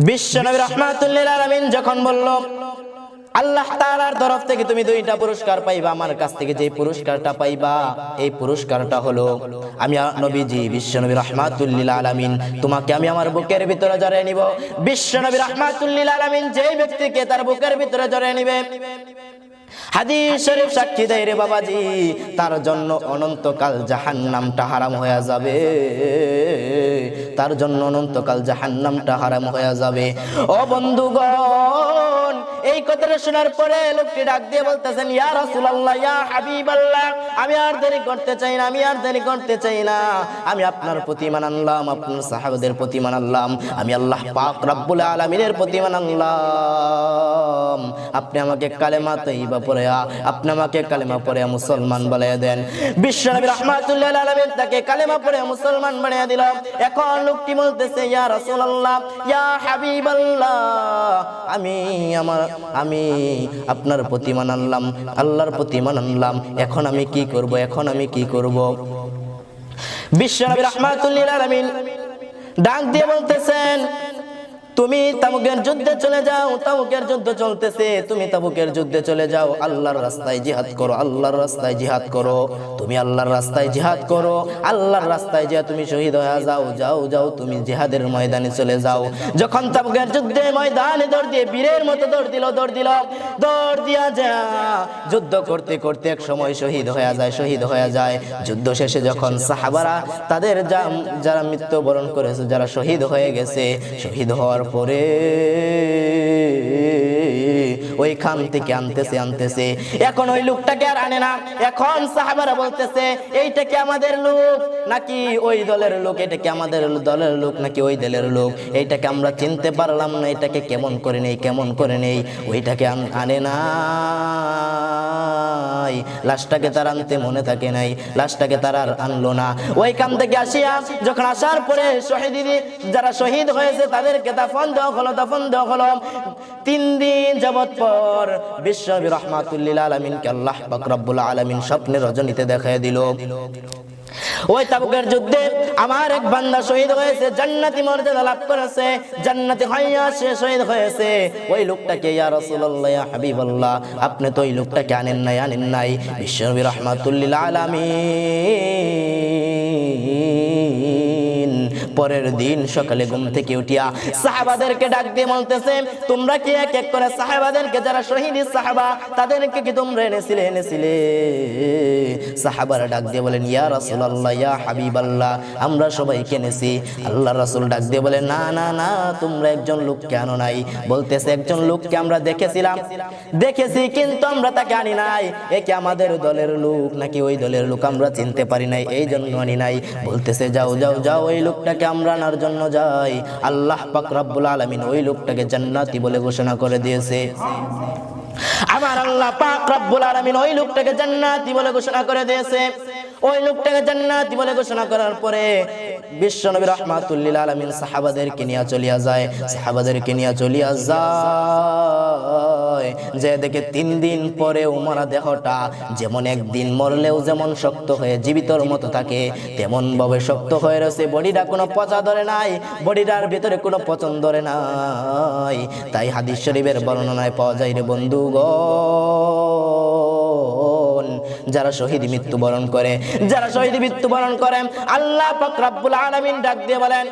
বিশ্বনবী রাহমাতুল লিল আলামিন যখন বলল আল্লাহ তাআলার তরফ থেকে তুমি দুইটা পুরস্কার পাইবা, আমার কাছ থেকে যে পুরস্কারটা পাইবা এই পুরস্কারটা হলো আমি নবীজি বিশ্বনবী রাহমাতুল লিল আলামিন তোমাকে আমি আমার বুকের ভিতরে জড়িয়ে নিব। বিশ্বনবী রাহমাতুল লিল আলামিন যেই ব্যক্তিকে তার বুকের ভিতরে জড়িয়ে নিবে, হাদিস শরীফ সাক্ষী দেয় রে বাবাজি, তার জন্য অনন্তকাল জাহান্নামটা হারাম হয়ে যাবে, তার জন্য অনন্তকাল জাহান্নামটা হারাম হয়ে যাবে। ও বন্ধুগণ, এই কথাটা শোনার পরে লোকটি ডাক দিয়ে বলতেছেন, ইয়া রাসূলুল্লাহ, ইয়া হাবিবাল্লাহ, আমি আর দেরি করতে চাই না, আমি আর দেরি করতে চাই না, আমি আপনার প্রতি ঈমান আনলাম, আপনার সাহাবাদের প্রতি ঈমান আনলাম, আমি আল্লাহ পাক রব্বুল আলামিনের প্রতি ঈমান আনলাম। আপনি আমাকে কালেমা তাইয়্যিবা পড়ে, আপনি আমাকে কালেমা পড়ে মুসলমান বানিয়ে দেন। বিশ্বনবী রাহমাতুল্লাহ আলাইহি তাকে কালেমা পড়ে মুসলমান বানিয়ে দিল। এখন লোকটি বলতেছে, ইয়া রাসূলুল্লাহ, ইয়া হাবিবাল্লাহ, আমি আপনার প্রতি ঈমান আনলাম, আল্লাহর প্রতি ঈমান আনলাম, এখন আমি কি করব, এখন আমি কি করব? বিশ্বনবী রাহমাতুল্লাহ আলাইহি ডাক দিয়ে বলতেছেন, তুমি তাবুকের যুদ্ধে চলে যাও, তাবুকের যুদ্ধ চলতেছে, তুমি তাবুকের যুদ্ধে চলে যাও, আল্লাহর রাস্তায় জিহাদ করো, আল্লাহর রাস্তায় জিহাদ করো, তুমি আল্লাহর রাস্তায় জিহাদ করো, আল্লাহর রাস্তায় যে তুমি শহীদ হয়ে যাও, যাও যাও তুমি জিহাদের ময়দানে চলে যাও। যখন তাবুকের যুদ্ধে ময়দানে দৌড় দিয়ে বীরের মতো দৌড় দিল, দৌড় দিয়া যা যুদ্ধ করতে করতে এক সময় শহীদ হয়ে যায়, শহীদ হয়ে যায়। যুদ্ধ শেষে যখন সাহাবারা তাদের যারা মৃত্যুবরণ করেছে, যারা শহীদ হয়ে গেছে, শহীদ হওয়ার পরে ওইখান থেকে আনতেছে, এখন ওই লোকটাকে আর আনে না। এখন সাহাবারা বলতেছে, এইটা কি আমাদের লোক নাকি ওই দলের লোক, এটা কি আমাদের দলের লোক নাকি ওই দলের লোক, এইটাকে আমরা চিনতে পারলাম না, এটাকে কেমন করে নেই, কেমন করে নেই, ওইটাকে আনে না, লাশটাকে তার আনতে মনে থাকে নাই, লাশটাকে তার আর আনলো না। ওইখান থেকে আসিয়া যখন আসার পরে যারা শহীদ হয়েছে তাদেরকে দাফন দেওয়া হলো। 3 দিন যাবত পর বিশ্বনবী রাহমাতুল লিল আলামিনকে আল্লাহ পাক রব্বুল আলামিন স্বপ্নের রজনীতে দেখায় দিল। ওই তাবুকের যুদ্ধে আমার এক বান্দা শহীদ হয়েছে, জান্নাতি মর্যাদা লাভ করেছে, জান্নাতি হইয়া সে শহীদ হয়েছে। ওই লোকটাকে ইয়া রাসূলুল্লাহ, ইয়া হাবিবাল্লাহ, আপনি তো ওই লোকটাকে আনেন নাই। বিশ্বনবী রাহমাতুল লিল আলামিন পরের দিন সকালে ঘুম থেকে উঠিয়া সাহাবাদেরকে ডাক দিয়ে বলতেছে, তোমরা কি এক এক করে সাহাবাদেরকে, যারা শহীদ সাহাবা তাদেরকে কি তোমরা এনেছিলে? সাহাবারা ডাক দিয়ে বলেন, ইয়া রাসূলুল্লাহ, ইয়া হাবিবাল্লাহ, আমরা সবাইকে এনেছি। আল্লাহর রাসূল ডাক দিয়ে বলেন, না না না, তোমরা একজন লোককে আনো নাই। বলতেছে, একজন লোককে আমরা দেখেছি কিন্তু আমরা তাকে আনি নাই। একে আমাদের দলের লোক নাকি ওই দলের লোক আমরা চিনতে পারি নাই, এই জন্য আনি নাই। বলতেছে, যাও যাও যাও, ওই লোকটাকে আমরা আনার জন্য যাই। আল্লাহ পাক রব্বুল আলামিন ওই লোকটাকে জান্নাতি বলে ঘোষণা করে দিয়েছে। আমার আল্লাহ পাক রব্বুল আলামিন ওই লোকটাকে জান্নাতি বলে ঘোষণা করে দিয়েছে। ওই লোকটাকে জান্নাতি বলে ঘোষণা করার পরে বিশ্বনবী রাহমাতুল লিল আলামিন সাহাবাদেরকে নিয়ে চলিয়া যায়, যে দেখে 3 দিন পরে উমারা দেহটা যেমন একদিন মরলেও যেমন শক্ত হয়ে জীবিতর মতো থাকে, তেমন ভাবে শক্ত হয়ে রয়েছে। বডিটা কোনো পচা ধরে নাই, বডিটার ভিতরে কোনো পচন ধরে নাই। তাই হাদিস শরীফের বর্ণনায় পাওয়া যায় রে বন্ধুগণ, যারা শহীদ মৃত্যুবরণ করে, আল্লাহ পাক রব্বুল আলামিন ডাক দিয়ে বলেন,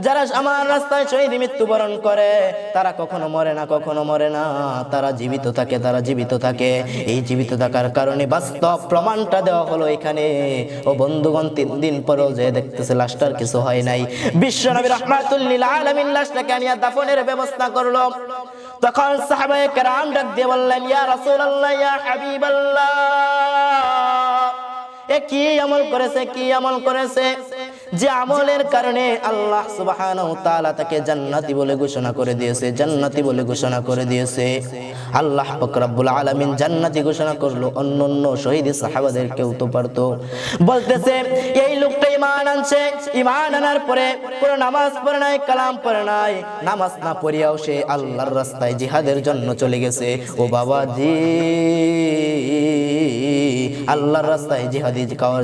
যারা আমার রাস্তায় শহীদ মৃত্যুবরণ করে তারা কখনো মরে না, তারা জীবিত থাকে। এই জীবিত থাকার কারণে বাস্তব প্রমাণটা দেওয়া হলো এখানে। ও বন্ধুগণ, 3 দিন পরেও যে দেখতেছে লাশটার কিছু হয় নাই। বিশ্বনবী রাহমাতুল লিল আলামিন লাশটাকে আনিয়া দাফনের ব্যবস্থা করলো। তখন সাহাবায়ে কেরাম ডাক দিয়ে বললেন, ইয়া রাসূলুল্লাহ, ইয়া হাবিবাল্লাহ, এ কি আমল করেছে যে আমলের কারণে আল্লাহ সুবহানাহু ওয়া তাআলা তাকে জান্নাতি বলে ঘোষণা করে দিয়েছে। আল্লাহ পাক রব্বুল আলামিন জান্নাতি ঘোষণা করলো, অন্যান্য শহীদ সাহাবাদেরকেও তো পারতো। বলতেছে, এই লোকটা ঈমান আনার পরে কোনো নামাজ পড়ে নাই, কালাম পড়ে নাই, নামাজ না পড়িয়াও সে আল্লাহর রাস্তায় জিহাদের জন্য চলে গেছে। ও বাবাজি, আল্লাহর রাস্তায় জিহাদি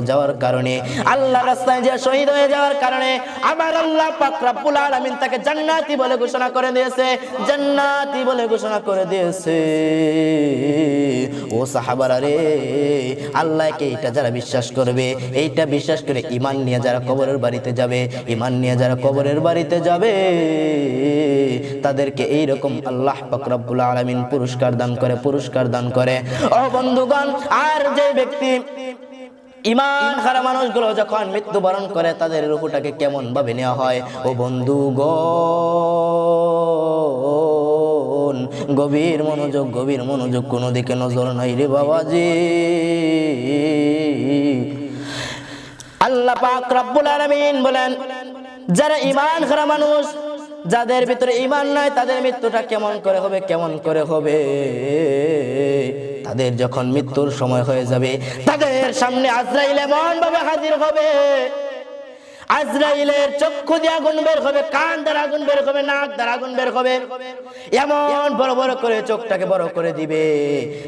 যাওয়ার কারণে, আল্লাহর রাস্তায় যে শহীদ হয়ে যাওয়ার কারণে আমার আল্লাহ পাক রব্বুল আলামিন তাকে জান্নাতি বলে ঘোষণা করে দিয়েছে, জান্নাতি বলে ঘোষণা করে দিয়েছে। ও সাহাবারা রে, আল্লাহকে এইটা যারা বিশ্বাস করবে, এইটা বিশ্বাস করে ঈমান নিয়ে যারা কবরের বাড়িতে যাবে, ঈমান নিয়ে যারা কবরের বাড়িতে যাবে, তাদেরকে এইরকম আল্লাহ পাক রব্বুল আলামিন পুরস্কার দান করে, পুরস্কার দান করে। ও বন্ধুগণ, আর যে ব্যক্তি ঈমান হারা মানুষগুলো যখন মৃত্যুবরণ করে তাদের রূহটাকে কেমন ভাবে নেওয়া হয়, ও বন্ধুগণ গভীর মনোযোগ, গভীর মনোযোগ, কোনো দিকে নজর নাই রে বাবাজি। আল্লাহ পাক রব্বুল আলামিন বলেন, যারা ঈমান হারা মানুষ, যাদের ভিতরে ঈমান নাই, তাদের মৃত্যুটা কেমন করে হবে, কেমন করে হবে? তাদের যখন মৃত্যুর সময় হয়ে যাবে, তাদের সামনে আজরাইল এমন ভাবে হাজির হবে, আজরাইলের চক্ষু দিয়ে আগুন বের হবে, কান দ্বারা আগুন বের হবে, নাক দ্বারা আগুন বের হবে, এমন বড় বড় করে চোখটাকে বড় করে দিবে,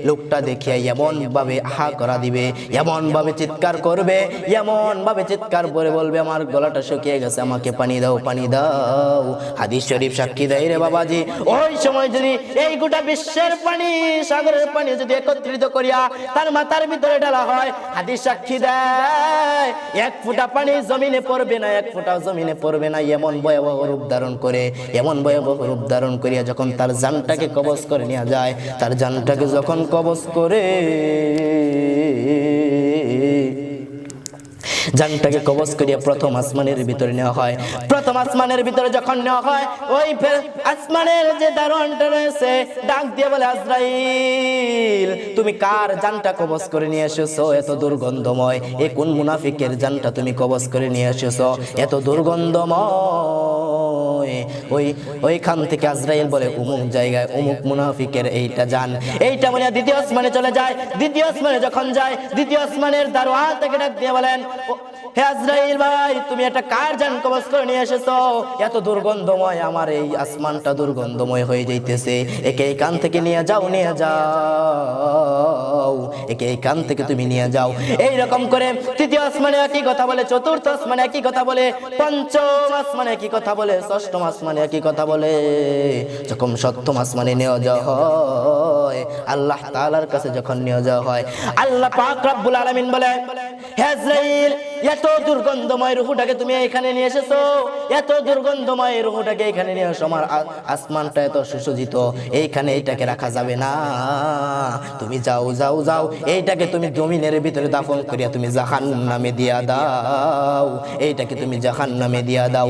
লোকটা দেখিয়া এমন ভাবে হা করা দিবে, এমন ভাবে চিৎকার করবে, এমন ভাবে চিৎকার করে বলবে, আমার গলাটা শুকিয়ে গেছে, আমাকে পানি দাও, পানি দাও। হাদিস শরীফ সাক্ষী দেয় রে বাবাজি, ওই সময় যদি এই গোটা বিশ্বের পানি, সাগরের পানি যদি একত্রিত করিয়া তার মাথার ভিতরে ঢালা হয়, হাদিস সাক্ষী দেয় এক ফোঁটা পানি জমিনে পড়বে না, এক ফোঁটা জমিনে পড়বে না। এমন ভয়াবহ রূপ ধারণ করে, এমন ভয়াবহ রূপ ধারণ করিয়া যখন তার জানটাকে কবজ করে নেওয়া যায়, তার জানটাকে যখন কবজ করে, জানটাকে কবজ করিয়া প্রথম আসমানের ভিতরে নেওয়া হয়। প্রথম আসমানের ভিতরে যখন নেওয়া হয়, ওই আসমানের যে দারোয়ানটা রয়েছে ডাক দিয়ে বলে, আজরাইল তুমি কার জানটা কবজ করে নিয়ে এসেছো এত দুর্গন্ধময়? এ কোন মুনাফিকের জানটা তুমি কবজ করে নিয়ে এসেছো এত দুর্গন্ধময়? ওইখান থেকে আজরাইল বলে, অমুক জায়গায় অমুক মুনাফিকের এইটা জান। এইটা বলে দ্বিতীয় আসমানে চলে যায়। দ্বিতীয় আসমানে যখন যায়, দ্বিতীয় আসমানের দারোয়ান তাকে ডাক দিয়ে বলেন, হে আজরাইল ভাই, তুমি এটা কার জান কবজ করে নিয়ে এসেছো? এত দুর্গন্ধময়, আমার এই আসমানটা দুর্গন্ধময় হয়ে যাইতেছে, একে এই কান থেকে নিয়ে যাও, নিয়ে যাও, একে এই কান থেকে তুমি নিয়ে যাও। এইরকম করে তৃতীয় আসমানে একই কথা বলে, চতুর্থ আসমানে একই কথা বলে, পঞ্চম আসমানে একই কথা বলে, ষষ্ঠম আসমানে একই কথা বলে। যখন সপ্তম আসমানে নিয়ে যাওয়া হয়, আল্লাহ তাআলার কাছে যখন নিয়ে যাওয়া হয়, আল্লাহ পাক রব্বুল আলামিন বলে, হে আজরাইল, এত দুর্গন্ধময় রূহটাকে তুমি এখানে নিয়ে এসেছো, এত দুর্গন্ধময় রূহটাকে এখানে নিয়ে এসো, আমার আসমানটা এত সুসজ্জিত, এইখানে এইটাকে রাখা যাবে না, তুমি যাও, যাও, যাও, এইটাকে তুমি জমিনের ভিতরে দাফন করিয়া তুমি জাহান্নামে দিয়া দাও, এইটাকে তুমি জাহান্নামে দিয়া দাও।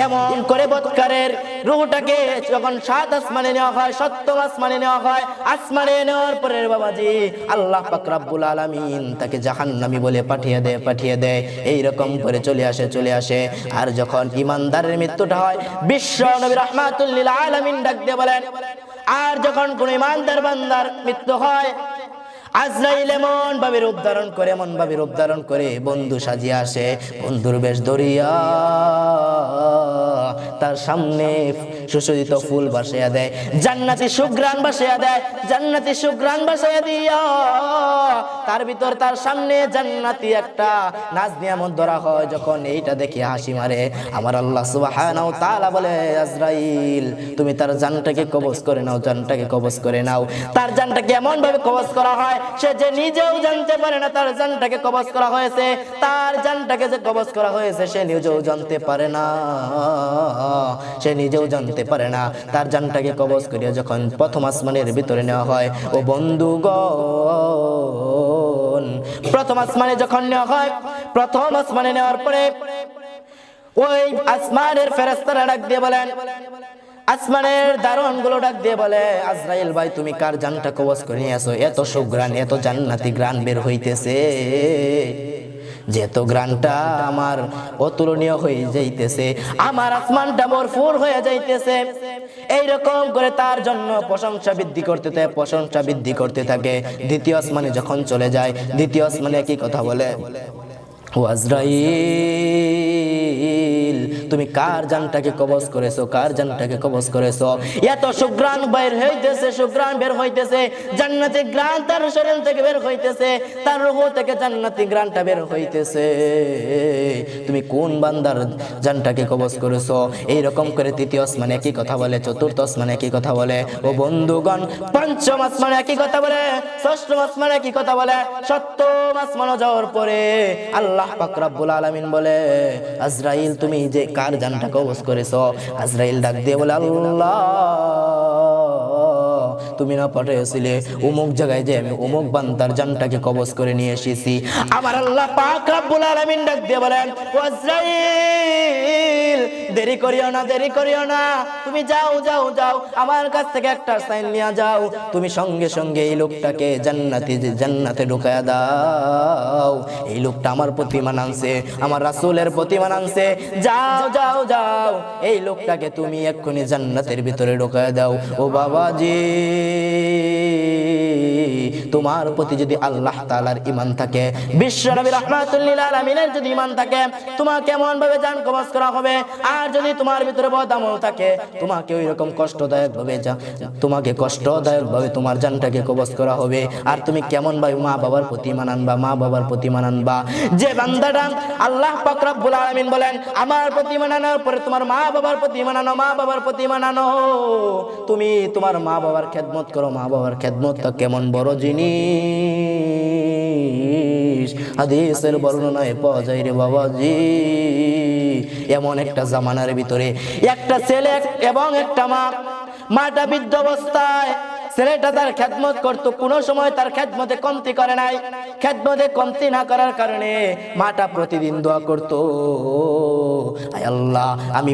এমন করে বৎকারের রূহটাকে যখন সাত আসমানে নেওয়া হয়, সপ্তম আসমানে নেওয়া হয়, আসমানে নেওয়ার পরে বাবাজি আল্লাহ পাক রব্বুল আলামিন তাকে জাহান্নামী বলে পাঠিয়ে দেয়, পাঠিয়ে দেয়। এইরকম করে চলে আসে, চলে আসে। আর যখন ইমানদারের মৃত্যুটা হয়, বিশ্ব নবী রাহমাতুল লিল আলামিন ডাক দিয়ে বলেন, আর যখন কোন ইমানদার বান্দার মৃত্যু হয়, আজরাইল এমন ভাবে রূপ ধারণ করে, এমন ভাবে রূপ ধারণ করে বন্ধু সাজিয়ে আসে, বন্ধুর বেশ ধরিয়া তার সামনে সুসজ্জিত ফুল বাসাইয়া দেয়, জান্নাতি সুঘ্রাণ বাসাইয়া দেয়, জান্নাতি সুঘ্রাণ বাসাইয়া দিয়া তার ভিতর তার সামনে জান্নাতি একটা নাজ নিয়ামত ধরা হয়। যখন এইটা দেখে হাসি মারে আমার আল্লাহ সুবহানাহু ওয়া তাআলা বলে, আজরাইল তুমি তার জানটাকে কবজ করে নাও, জানটাকে কবজ করে নাও। তার জানটাকে এমন ভাবে কবজ করা হয়, সে যে নিজেও জানতে পারে না তার জানটাকে কবজ করা হয়েছে, তার জানটাকে যে কবজ করা হয়েছে সে নিজেও জানতে পারে না, সে নিজেও জানতে পারে না। তার জানটাকে কবজ করিয়া যখন প্রথম আসমানের ভিতরে নেওয়া হয়, ও বন্ধুগণ প্রথম আসমানে যখন নেওয়া হয়, প্রথম আসমানে নেওয়ার পরে ওই আসমানের ফেরেশতারা ডাক দিয়ে বলেন, আসমানের দারোয়ান গুলো ডাক দিয়ে বলে, আজরাইল ভাই তুমি কার জানটা কবজ করে নিয়ে আসো? এত সুঘ্রাণ, এত জান্নাতি ঘ্রাণ বের হইতেছে, যেহেতু গ্রানটা আমার অতুলনীয় হয়ে যাইতেছে, আমার আসমানটা ভরপুর হয়ে যাইতেছে। এইরকম করে তার জন্য প্রশংসা বৃদ্ধি করতে থাকে, প্রশংসা বৃদ্ধি করতে থাকে। দ্বিতীয় আসমানে যখন চলে যায়, দ্বিতীয় আসমানে একই কথা বলে, ও আজরাইল, তুমি কার জানটাকে কবজ করেছো, কার জানটাকে কবজ করেছো? এত সুগ্রাণ বের হইতেছে, সুগ্রাণ বের হইতেছে, জান্নাতি গ্রাণ তার শরীর থেকে বের হইতেছে, তার রূহ থেকে জান্নাতি গ্রাণটা বের হইতেছে। তুমি কোন বান্দার জানটাকে কবজ করেছো? এইরকম করে তৃতীয় আসমানে একই কথা বলে, চতুর্থ আসমানে একই কথা বলে। ও বন্ধুগণ, পঞ্চম আসমানে একই কথা বলে, ষষ্ঠম আসমানে একই কথা বলে, সপ্তম আসমানে যাওয়ার পরে আল্লাহ পাক রব্বুল আলামিন বলে, আজরাইল তুমি যে কার জানটা কবজ করেছো? আজরাইল ডাক দিয়ে বলে, আল্লাহ তুমি না পাঠিয়েছিলে অমুক জায়গায় যে আমি অমুক বান্দার জানটাকে কবজ করে নিয়ে এসেছি। আমার আল্লাহ পাক রব্বুল আলামিন ডাক দিয়ে বলেন, ও আজরাইল দেরি করিও না, দেরি করিও না, তুমি যাও যাও যাও, আমার কাছ থেকে একটা সাইন নিয়ে যাও, তুমি সঙ্গে সঙ্গে এই লোকটাকে জান্নাতে ঢুকায়া দাও। এই লোকটা আমার প্রতিমান আনছে, আমার রাসূলের প্রতিমান আনছে, যাও যাও যাও, এই লোকটাকে তুমি এক্ষুনি জান্নাতের ভিতরে ঢুকায়া দাও। ও বাবাজি, তোমার প্রতি যদি আল্লাহ তাআলার ঈমান থাকে, বিশ্ব নবী রাহমাতুল লিল আলামিনের যদি ঈমান থাকে, তোমাকে কেমন ভাবে জান কবজ করা হবে। আর যদি তোমার ভিতরে বদ আমল থাকে, তোমাকে ওই রকম কষ্টদায়ক ভাবে তোমাকে কষ্টদায়ক ভাবে তোমার জানটাকে কবজ করা হবে। আর তুমি কেমন ভাবে মা বাবার প্রতি ঈমান আনবা, মা বাবার প্রতি ঈমান আনবা? যে বান্দাটা আল্লাহ পাক রব্বুল আলামিন বলেন, আমার প্রতি ঈমান আনার পরে তোমার মা বাবার প্রতি ঈমান আনো, মা বাবার প্রতি ঈমান আনো, তুমি তোমার মা বাবার খেদমত করো। মা বাবার খেদমতটা কেমন বড় জিনিস, হাদিসের বর্ণনায় পাওয়া যায় রে বাবাজি। এমন একটা জামানার ভিতরে একটা ছেলে এবং একটা মাটা বৃদ্ধ অবস্থায়, ছেলেটা তার খেদমত করতো, কোনো সময় তার খেদমতে কমতি করে নাই। খেদমতে কমতি না করার কারণে মাটা প্রতিদিন দোয়া করতো, আয় আল্লাহ, আমি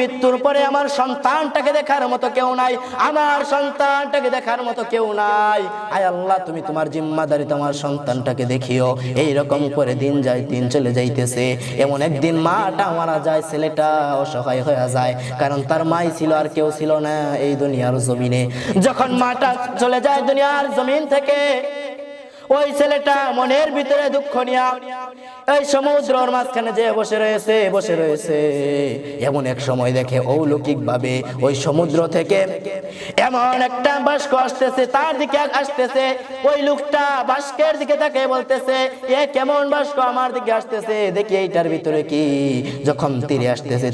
মৃত্যুর পরে আমার সন্তানটাকে দেখার মতো কেউ নাই, আমার সন্তানটাকে দেখার মতো কেউ নাই, আয় আল্লাহ তুমি তোমার জিম্মাদারি তোমার সন্তানটাকে দেখিও। এইরকম করে দিন যায়, দিন চলে যাইতেছে। এমন একদিন মাটা মারা যায়, ছেলেটা অসহায় হয়ে যায়, কারণ তার মাই ছিল, আর কেউ ছিল না এই দুনিয়ার জমিনে। যখন মাটা চলে যায় দুনিয়ার জমিন থেকে, ওই ছেলেটা মনের ভিতরে দুঃখ নিয়া এই সমুদ্রের মাঝখানে যে বসে রয়েছে। এমন এক সময় দেখে অলৌকিক ভাবে ওই সমুদ্র থেকে এমন একটা বাষ্প আসতেছে, তার দিকে আসতেছে। ওই লোকটা বাষ্পের দিকে তাকিয়ে বলতেছে, এ কেমন বাষ্প আমার দিকে আসতেছে, দেখি এইটার ভিতরে কি। যখন তীরে আসতেছে,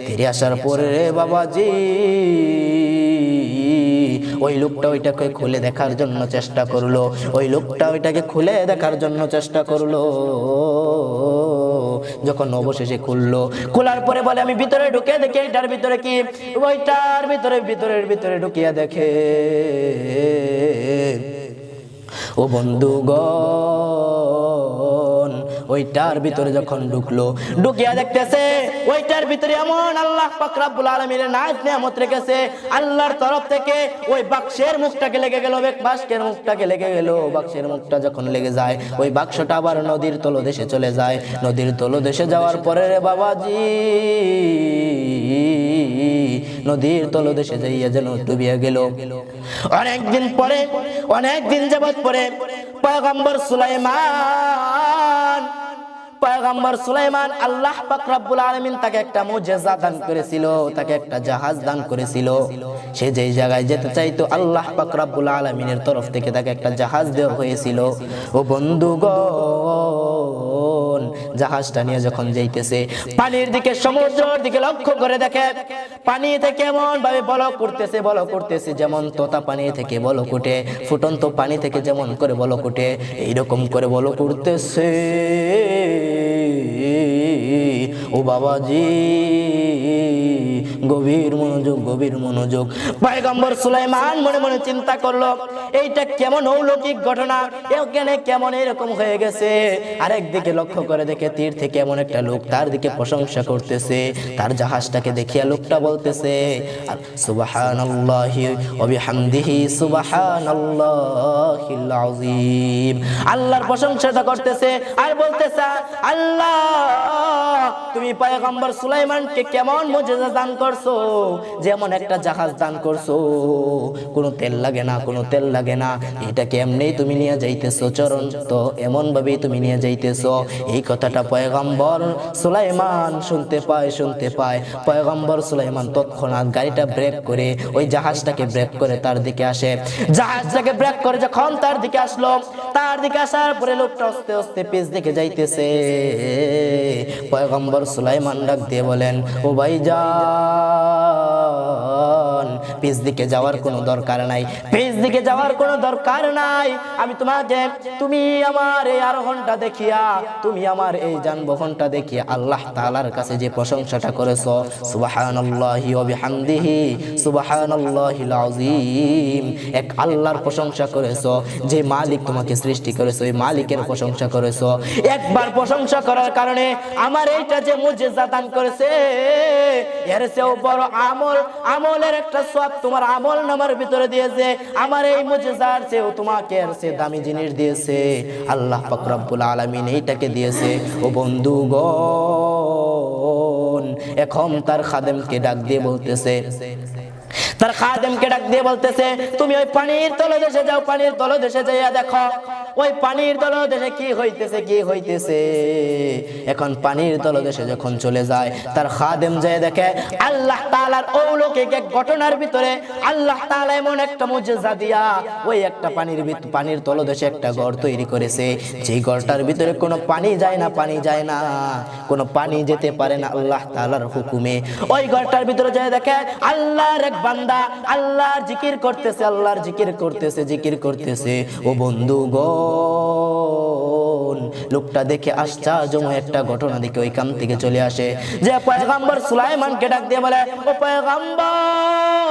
তীরে আসার পরে রে বাবাজি, ওই লোকটা ওইটাকে খুলে দেখার জন্য চেষ্টা করলো, যখন অবশেষে খোলার পরে বলে, আমি ভিতরে ঢুকে দেখি এটার ভিতরে কি। ওইটার ভিতরে ঢুকিয়া দেখে, ও বন্ধুগণ, ওইটার ভিতরে যখন ঢুকিয়া দেখতেছে, ওইটার ভিতরে এমন আল্লাহ পাক রব্বুল আলামিনের নাজ নিয়ামত রেখেছে আল্লাহর তরফ থেকে। ওই বাক্সের মুখটাকে লেগে গেল, বাক্সের মুখটা যখন লেগে যায়, ওই বাক্সটা আবার নদীর তলদেশে চলে যায়। নদীর তলদেশে যাওয়ার পরে রে বাবাজি, নদীর তলদেশে যাইয়া যেন ডুবিয়া গেল। অনেকদিন যাবত পরে পয়গম্বর সুলাইমান আল্লাহ পাক রব্বুল আলামিন তাকে একটা মুজিজা দান করেছিল, তাকে একটা জাহাজ দান করেছিল। সে যেই জায়গায় যেতে চাইতো, আল্লাহ পাক রব্বুল আলামিনের তরফ থেকে তাকে একটা জাহাজ দেওয়া হয়েছিল। ও বন্ধুগণ, জাহাজটা নিয়ে যখন যাইতেছে, পানির দিকে, সমুদ্রের দিকে লক্ষ্য করে দেখে, পানি থেকে এমন ভাবে বলক করতেছে, যেমন তোতা পানি থেকে বলক ওঠে, ফুটন্ত পানি থেকে যেমন করে বলক ওঠে, এইরকম করে বলক উঠতেছে। ও বাবাজি, গভীর মনোযোগ। পয়গম্বর সুলাইমান মনে মনে চিন্তা করলো, এইটা কেমন অলৌকিক ঘটনা, কেমন এরকম হয়ে গেছে। আরেকদিকে লক্ষ্য করে দেখে, তীর থেকে এমন একটা লোক তার দিকে প্রশংসা করতেছে। তার জাহাজটাকে দেখিয়া লোকটা বলতেছে, সুবহানাল্লাহি ওয়া বিহামদিহি সুবহানাল্লাহিল আযীম। আল্লাহর প্রশংসা করতেছে আর বলতেছে, আল্লাহ তুমি পয়গম্বর সুলাইমানকে কেমন মুজিজা দান করছো, যেমন একটা জাহাজ দান করছো, কোনো তেল লাগে না, কোনো তেল লাগে না, এটাকে এমনি তুমি নিয়ে যাইতেছো চরণ তো এমন ভাবেই তুমি নিয়ে যাইতেছো। এই কথাটা পয়গম্বর সুলাইমান শুনতে পায়। পয়গম্বর সুলাইমান তৎক্ষণাৎ গাড়িটা ব্রেক করে ওই জাহাজটাকে ব্রেক করে তার দিকে আসে। জাহাজটাকে ব্রেক করে যখন তার দিকে আসলো, তার দিকে আসার পরে লোকটা আস্তে আস্তে পিছ দিকে যাইতেছে। পয়গম্বর সুলাইমান ডাক দিয়ে বলেন, ও ভাইজান, পিছ দিকে যাওয়ার কোনো দরকার নাই, পিছ দিকে যাওয়ার কোনো দরকার নাই। আমি তোমাকে, তুমি আমার এই আরোহণটা দেখিয়া, তুমি আমার এই যানবাহনটা দেখিয়া আল্লাহ তাআলার কাছে যে প্রশংসাটা করেছো, সুবহানাল্লাহি ওয়া বিহামদিহি সুবহানাল্লাহিল আযীম, এক আল্লাহর প্রশংসা করেছো, যে মালিক তোমাকে সৃষ্টি করেছো ওই মালিকের প্রশংসা করেছো। একবার প্রশংসা করার কারণে আমার এইটা যে মুজিজা দান করেছে, এর চেয়েও বড় আমলের একটা সওয়াব তোমার আমল নামার ভিতরে দিয়েছে। আমার এই মুজিজার চেয়েও তোমাকে এর চেয়ে দামি জিনিস দিয়েছে আল্লাহ পাক রব্বুল আলামিন, এইটাকে দিয়েছে। ও বন্ধুগণ, এখন তার খাদেমকে ডাক দিয়ে বলতেছে, তুমি ওই পানির তলদেশে যাও, পানির তলদেশে যাইয়া দেখো ওই পানির তলদেশে কি হইতেছে। এখন পানির তলদেশে যখন চলে যায়, তার খাদেম যায় দেখে আল্লাহ তাআলার অলৌকিক এক ঘটনার ভিতরে আল্লাহ তাআলা এমন একটা মুজিজা দিয়া ওই একটা পানির তলদেশে একটা ঘর তৈরি করেছে, যেই ঘরটার ভিতরে কোনো পানি যায় না, কোনো পানি যেতে পারে না আল্লাহ তাআলার হুকুমে। ওই ঘরটার ভিতরে যায় দেখে আল্লাহর এক বান্দা আল্লাহর জিকির করতেছে। ও বন্ধুগণ, লোকটা দেখে আশ্চর্যময় একটা ঘটনা দেখে ওই কাম থেকে চলে আসে, যে পয়গম্বর সুলাইমানকে ডাক দিয়ে বলে, ও পয়গম্বর,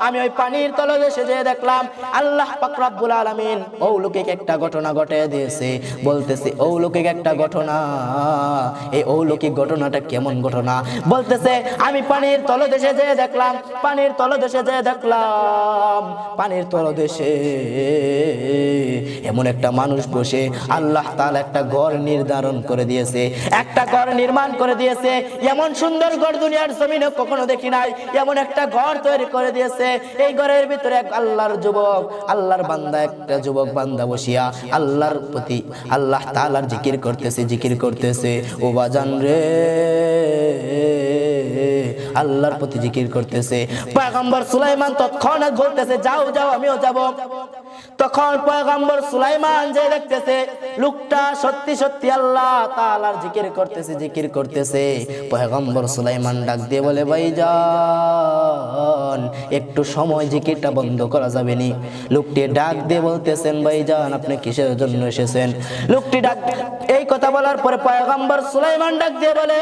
আমি ওই পানির তলদেশে যেয়ে দেখলাম আল্লাহ পাক রব্বুল আলামিন অলৌকিক একটা ঘটনা ঘটিয়ে দিয়েছে। বলতেছে অলৌকিক একটা ঘটনা, এই অলৌকিক ঘটনাটা কেমন ঘটনা? বলতেছে আমি পানির তলদেশে যেয়ে দেখলাম, পানির তলদেশে এমন একটা মানুষ বসে, আল্লাহ তাআলা একটা ঘর নির্ধারণ করে দিয়েছে, একটা ঘর নির্মাণ করে দিয়েছে। এমন সুন্দর ঘর দুনিয়ার জমিনে কখনো দেখি নাই, এমন একটা ঘর তৈরি করে দিয়েছে। এই ঘরের ভিতরে এক আল্লাহর বান্দা, একটা যুবক বান্দা বসিয়া আল্লাহর প্রতি আল্লাহ তাআলার জিকির করতেছে। ও বাজান রে, আল্লাহর প্রতি জিকির করতেছে। পয়গম্বর সুলাইমান তৎক্ষণাৎ বলতেছে, যাও আমিও যাব। তখন পয়গম্বর সুলাইমান যে দেখতেছে লোকটা সত্যি আল্লাহ তাআলার জিকির করতেছে। পয়গম্বর সুলাইমান ডাক দিয়ে বলে, ভাইজান, একটু সময় জিকিরটা বন্ধ করা যাবে নি? লোকটি ডাক দিয়ে বলতেছেন, ভাইজান, আপনি কিসের জন্য এসেছেন? লোকটি ডাক এই কথা বলার পরে পয়গম্বর সুলাইমান ডাক দিয়ে বলে,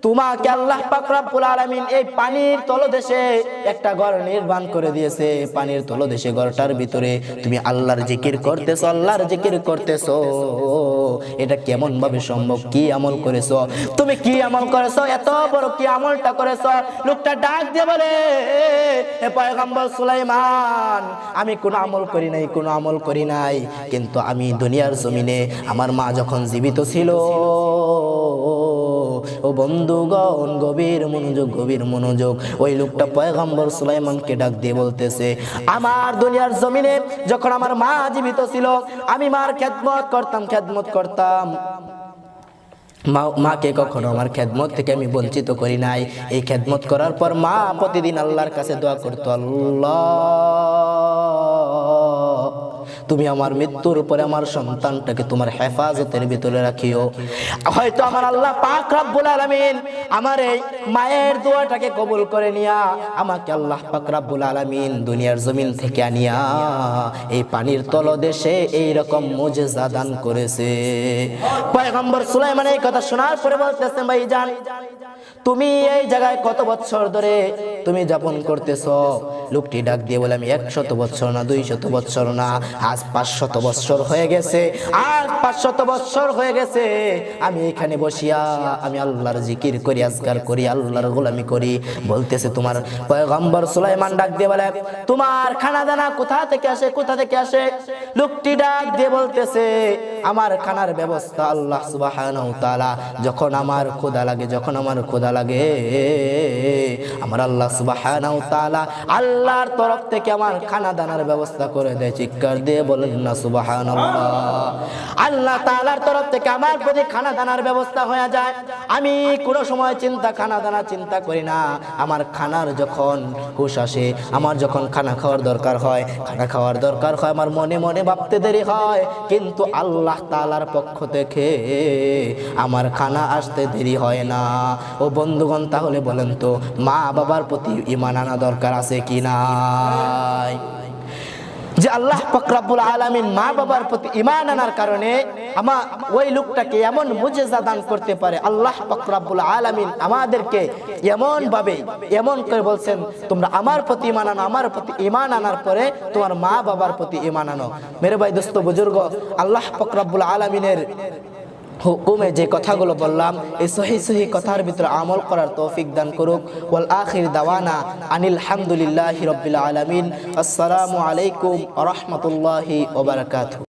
তোমাকে আল্লাহ পাক রব্বুল আলামিন এই পানির তলদেশে একটা ঘর নির্মাণ করে দিয়েছে। পানির তলদেশে ঘরটার ভিতরে তুমি আল্লাহর জিকির করতেছো। এটা কেমন ভাবে সম্ভব? কি আমল করেছো তুমি? কি আমল করেছো? এত বড় কি আমলটা করেছো? লোকটা ডাক দিয়ে বলে, হে পয়গম্বর সুলাইমান, আমি কোনো আমল করি নাই, কিন্তু আমি দুনিয়ার জমিনে আমার মা যখন জীবিত ছিল, ও বন্ধুগণ, গভীর মনোযোগ, ওই লোকটা পয়গম্বর সুলাইমানকে ডাক দিয়ে বলতেছে, আমার দুনিয়ার জমিনে যখন আমার মা জীবিত ছিল, আমি মার খেদমত করতাম। মাকে কখনো আমার খেদমত থেকে আমি বঞ্চিত করি নাই। এই খেদমত করার পর মা প্রতিদিন আল্লাহর কাছে দোয়া করতো, আল্লাহ, তুমি আমার মৃত্যুর উপরে আমার সন্তানটাকে তোমার হেফাজতের ভিতরে রাখিও। হয়তো আমার আল্লাহ পাক রব্বুল আলামিন আমার এই মায়ের দোয়াটাকে কবুল করে নিয়া আমাকে আল্লাহ পাক রব্বুল আলামিন দুনিয়ার জমিন থেকে আনিয়া এই পানির তলদেশে এই রকম মুজিজা দান করেছে। পয়গম্বর সুলাইমান এই কথা শোনার পরে বলতেছেন, ভাইজান, তুমি এই জায়গায় কত বছর ধরে তুমি যাপন করতেছো? লোকটি ডাক দিয়ে বলে, আমি 100 বছর না, 200 বছর না, আজ 500 বছর হয়ে গেছে। আর 500 বছর হয়ে গেছে আমি এখানে বসিয়া আমি আল্লাহর জিকির করি, আজকার করি, আল্লাহর গোলামি করি। বলতেছে, তোমার পয়গম্বর সুলাইমান ডাক দিয়ে বলে, তোমার খানা দানা কোথা থেকে আসে? লোকটি ডাক দিয়ে বলতেছে, আমার খানার ব্যবস্থা আল্লাহ সুবহানাহু ওয়া তাআলা যখন আমার ক্ষুধা লাগে আমার আল্লাহ সুবহানাহু ওয়া তাআলা আল্লাহর তরফ থেকে আমার খানা দানার ব্যবস্থা করে দেয়। চিৎকার দিয়ে বলেন না সুবহানাল্লাহ। আল্লাহ তাআলার তরফ থেকে আমার প্রতি খানা দানার ব্যবস্থা হয়ে যায়। আমি কোনো সময় খানা দানা চিন্তা করি না। আমার খানার যখন হুঁশ আসে, আমার যখন খানা খাওয়ার দরকার হয় আমার মনে মনে ভাবতে দেরি হয়, কিন্তু আল্লাহ তাআলার পক্ষ থেকে আমার খানা আসতে দেরি হয় না। ও বন্ধুগণ, তাহলে বলেন তো মা বাবার প্রতি ঈমান আনা দরকার আছে কি নাই? যে আল্লাহ পাক রব্বুল আলামিন মা বাবার প্রতি ঈমান আনার কারণে আমার ওই লোকটাকে এমন মুজিজা দান করতে পারে। আল্লাহ পাক রব্বুল আলামিন আমাদেরকে এমন করে বলছেন, তোমরা আমার প্রতি ঈমান আনো, আমার প্রতি ঈমান আনার পরে তোমার মা বাবার প্রতি ঈমান আনো। মেরে ভাই, দোস্ত, বুজুর্গ, আল্লাহ পাক রব্বুল আলামিনের হুকুমে যে কথাগুলো বললাম, এই সহি কথার ভিতরে আমল করার তৌফিক দান করুক। ওয়াল আখির দাওয়ানা আনিল হামদুলিল্লাহি রাব্বিল আলামিন। আসসালামু আলাইকুম ওয়া রাহমাতুল্লাহি ওয়া বারাকাতুহু।